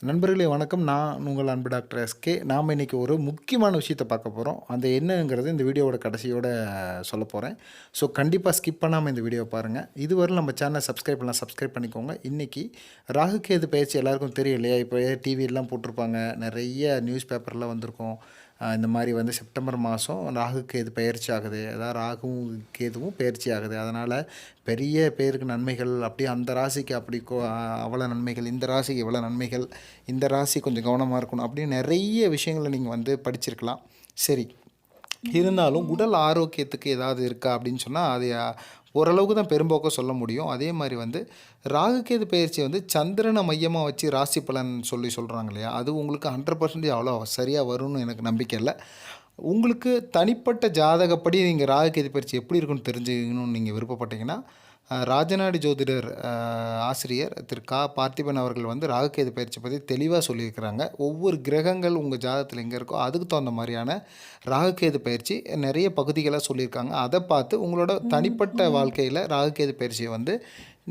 நண்பர்களே வணக்கம். நான் உங்கள் அன்பு டாக்டர் எஸ்கே. நாம் இன்றைக்கி ஒரு முக்கியமான விஷயத்தை பார்க்க போகிறோம். அந்த என்னங்கிறது இந்த வீடியோவோட கடைசியோட சொல்ல போகிறேன். ஸோ கண்டிப்பாக ஸ்கிப் பண்ணாமல் இந்த வீடியோ பாருங்கள். இதுவரை நம்ம சேனலை சப்ஸ்கிரைப் பண்ணிக்கோங்க. இன்றைக்கி ராகு கேது பயிற்சி எல்லாருக்கும் தெரியும் இல்லையா? இப்போ டிவியெல்லாம் போட்டிருப்பாங்க, நிறைய நியூஸ் பேப்பர்லாம் வந்திருக்கும். இந்த மாதிரி வந்து செப்டம்பர் மாதம் ராகு கேது பயிற்சி ஆகுது, அதாவது ராகுவும் கேதுவும் பயிற்சி ஆகுது. அதனால் பெரிய பேருக்கு நன்மைகள், அப்படியே அந்த ராசிக்கு அப்படி அவ்வளோ நன்மைகள், இந்த ராசிக்கு இவ்வளோ நன்மைகள், இந்த ராசி கொஞ்சம் கவனமாக இருக்கணும் அப்படின்னு நிறைய விஷயங்களை நீங்கள் வந்து படிச்சிருக்கலாம். சரி, இருந்தாலும் உடல் ஆரோக்கியத்துக்கு ஏதாவது இருக்கா அப்படின்னு சொன்னால் அது ஓரளவுக்கு தான் பெரும்போக்க சொல்ல முடியும். அதே மாதிரி வந்து ராகு கேது பயிற்சி வந்து சந்திரனை மையமாக வச்சு ராசி பலன் சொல்கிறாங்க இல்லையா? அது உங்களுக்கு 100% அவ்வளோ சரியாக வரும்னு எனக்கு நம்பிக்கை இல்லை. உங்களுக்கு தனிப்பட்ட ஜாதகப்படி நீங்கள் ராகு கேது பயிற்சி எப்படி இருக்குன்னு தெரிஞ்சுக்கணும்னு நீங்கள் விருப்பப்பட்டீங்கன்னா, ராஜநாடி ஜோதிடர் ஆசிரியர் திரு பார்த்திபன் அவர்கள் வந்து ராகு கேது பயிற்சி பற்றி தெளிவாக சொல்லியிருக்கிறாங்க. ஒவ்வொரு கிரகங்கள் உங்கள் ஜாதகத்தில் எங்கே இருக்கோ அதுக்கு தகுந்த மாதிரியான ராகு கேது பயிற்சி நிறைய பகுதிகளாக சொல்லியிருக்காங்க. அதை பார்த்து உங்களோட தனிப்பட்ட வாழ்க்கையில் ராகு கேது பயிற்சியை வந்து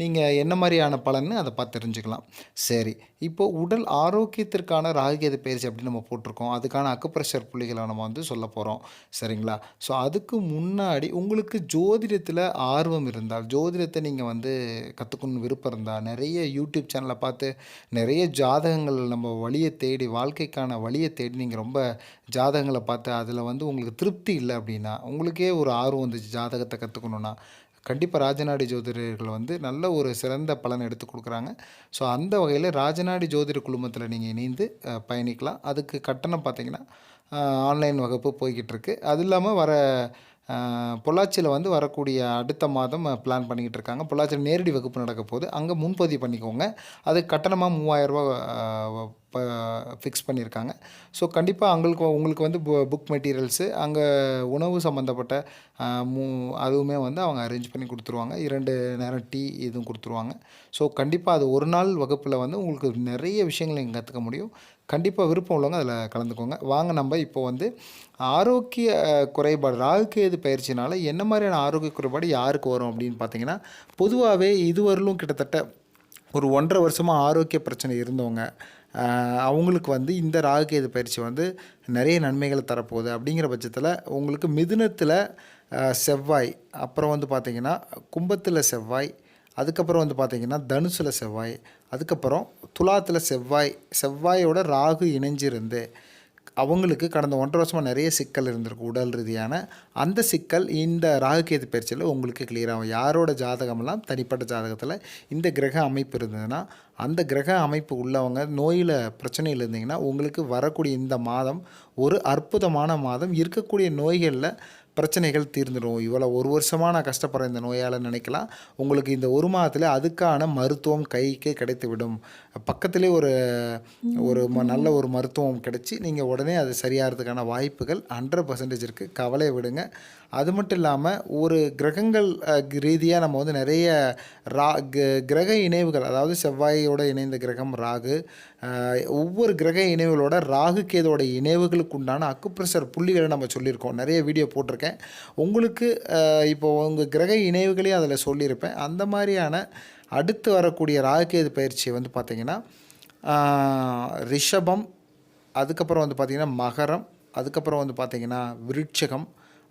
நீங்கள் என்ன மாதிரியான பலன்னு அதை பார்த்து தெரிஞ்சுக்கலாம். சரி, இப்போது உடல் ஆரோக்கியத்திற்கான ராகு கேது பயிற்சி அப்படின்னு நம்ம போட்டிருக்கோம். அதுக்கான அக்குப்ரெஷர் புள்ளிகளை நம்ம வந்து சொல்ல போகிறோம். சரிங்களா? ஸோ அதுக்கு முன்னாடி உங்களுக்கு ஜோதிடத்தில் ஆர்வம் இருந்தால், ஜோதிடத்தை நீங்கள் வந்து கற்றுக்கணுன்னு விருப்பம் இருந்தால், நிறைய யூடியூப் சேனலை பார்த்து நிறைய ஜாதகங்கள் நம்ம வழியை தேடி, வாழ்க்கைக்கான வழியை தேடி நீங்கள் ரொம்ப ஜாதகங்களை பார்த்து அதில் வந்து உங்களுக்கு திருப்தி இல்லை அப்படின்னா, உங்களுக்கே ஒரு ஆர்வம் வந்துச்சு ஜாதகத்தை கற்றுக்கணுன்னா, கண்டிப்பாக ராஜநாடி ஜோதிடர்கள் வந்து நல்ல ஒரு சிறந்த பலன் எடுத்து கொடுக்குறாங்க. ஸோ அந்த வகையில் ராஜநாடி ஜோதிட குழுமத்தில் நீங்கள் இணைந்து பயணிக்கலாம். அதுக்கு கட்டணம் பார்த்திங்கன்னா ஆன்லைன் வகுப்பு போய்கிட்டு இருக்கு. அது இல்லாமல் பொள்ளாச்சியில் வந்து வரக்கூடிய அடுத்த மாதம் பிளான் பண்ணிக்கிட்டு இருக்காங்க. பொள்ளாச்சியில் நேரடி வகுப்பு நடக்க போகுது. அங்கே முன்பதிவு பண்ணிக்கோங்க. அதுக்கு கட்டணமாக 3000 ஃபிக்ஸ் பண்ணியிருக்காங்க. ஸோ கண்டிப்பாக உங்களுக்கு வந்து புக் மெட்டீரியல்ஸு, அங்கே உணவு சம்மந்தப்பட்ட அதுவுமே வந்து அவங்க அரேஞ்ச் பண்ணி கொடுத்துருவாங்க. 2 நேரம் டீ இதுவும் கொடுத்துருவாங்க. ஸோ கண்டிப்பாக அது ஒரு நாள் வகுப்பில் வந்து உங்களுக்கு நிறைய விஷயங்கள் நீங்கள் கற்றுக்க முடியும். கண்டிப்பாக விருப்பம் உள்ளவங்க அதில் கலந்துக்கோங்க. வாங்க நம்ம இப்போ வந்து ஆரோக்கிய குறைபாடு, ராகு கேது பயிற்சினால் என்ன மாதிரியான ஆரோக்கிய குறைபாடு யாருக்கு வரும் அப்படின்னு பார்த்தீங்கன்னா, பொதுவாகவே இதுவரையிலும் கிட்டத்தட்ட ஒரு 1.5 வருஷமாக ஆரோக்கிய பிரச்சனை இருந்தவங்க, அவங்களுக்கு வந்து இந்த ராகு கேது பயிற்சி வந்து நிறைய நன்மைகளை தரப்போகுது. அப்படிங்கிற பட்சத்தில் உங்களுக்கு மிதுனத்தில் செவ்வாய், அப்புறம் வந்து பார்த்திங்கன்னா கும்பத்தில் செவ்வாய், அதுக்கப்புறம் வந்து பார்த்திங்கன்னா தனுசில் செவ்வாய், அதுக்கப்புறம் துலாத்தில் செவ்வாயோட ராகு இணைஞ்சிருந்து அவங்களுக்கு கடந்த 1.5 வருஷமாக நிறைய சிக்கல் இருந்திருக்கு உடல் ரீதியான. அந்த சிக்கல் இந்த ராகு கேது பயிற்சியில் உங்களுக்கு கிளியர் ஆகும். யாரோட ஜாதகமெல்லாம் தனிப்பட்ட ஜாதகத்தில் இந்த கிரக அமைப்பு இருந்ததுன்னா, அந்த கிரக அமைப்பு உள்ளவங்க நோயில் பிரச்சனையில் இருந்தீங்கன்னா, உங்களுக்கு வரக்கூடிய இந்த மாதம் ஒரு அற்புதமான மாதம். இருக்கக்கூடிய நோய்களில் பிரச்சனைகள் தீர்ந்துடும். இவ்வளோ 1 வருஷமாக நான் கஷ்டப்படுற இந்த நோயால் நினைக்கலாம். உங்களுக்கு இந்த 1 மாதத்தில் அதுக்கான மருத்துவம் கைக்கு கிடைத்துவிடும். பக்கத்திலே ஒரு நல்ல ஒரு மருத்துவம் கிடைச்சி நீங்கள் உடனே அது சரியாகிறதுக்கான வாய்ப்புகள் 100% இருக்குது. கவலையை விடுங்க. அது மட்டும் இல்லாமல் ஒரு கிரகங்கள் ரீதியாக நம்ம வந்து நிறைய கிரக இணைவுகள், அதாவது செவ்வாயோட இணைந்த கிரகம் ராகு, ஒவ்வொரு கிரக இணைவுகளோட ராகு கேதோட இணைவுகளுக்கு உண்டான அக்குப்ரெஷர் புள்ளிகளை நம்ம சொல்லியிருக்கோம். நிறைய வீடியோ போட்டிருக்கேன் உங்களுக்கு. இப்போது உங்கள் கிரக இணைவுகளையும் அதில் சொல்லியிருப்பேன். அந்த மாதிரியான அடுத்து வரக்கூடிய ராகு கேது பயிற்சியை வந்து பார்த்திங்கன்னா ரிஷபம், அதுக்கப்புறம் வந்து பார்த்திங்கன்னா மகரம், அதுக்கப்புறம் வந்து பார்த்திங்கன்னா விருட்சகம்,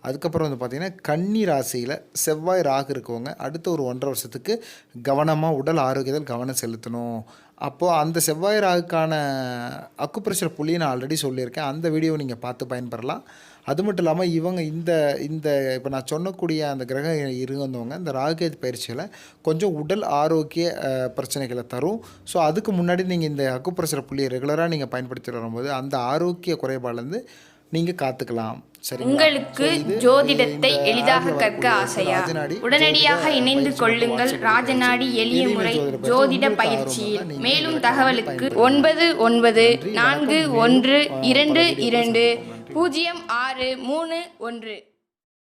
அதுக்கப்புறம் வந்து பார்த்திங்கன்னா கன்னி ராசியில் செவ்வாய் ராகு இருக்கவங்க அடுத்த ஒரு 1.5 வருஷத்துக்கு கவனமாக உடல் ஆரோக்கியத்தில் கவனம் செலுத்தணும். அப்போது அந்த செவ்வாய் ராகுக்கான அக்குப்ரெஷர் புள்ளியை நான் ஆல்ரெடி சொல்லியிருக்கேன். அந்த வீடியோவை நீங்கள் பார்த்து பயன்பெறலாம். அது மட்டும் இல்லாமல் இவங்க இந்த இப்போ நான் சொன்னக்கூடிய அந்த கிரகம் இருந்தவங்க இந்த ராகு கேது பயிற்சியில் கொஞ்சம் உடல் ஆரோக்கிய பிரச்சனைகளை தரும். ஸோ அதுக்கு முன்னாடி நீங்கள் இந்த அக்குப்ரெஷர் புள்ளியை ரெகுலராக நீங்கள் பயன்படுத்தி வரும்போது அந்த ஆரோக்கிய குறைபாடுலேருந்து நீங்கள் காத்துக்கலாம். சரி, உங்களுக்கு ஜோதிடத்தை எளிதாக கற்க ஆசையா? உடனடியாக இணைந்து கொள்ளுங்கள் ராஜநாடி எளிய முறை ஜோதிட பயிற்சியில். மேலும் தகவலுக்கு 994122 0631.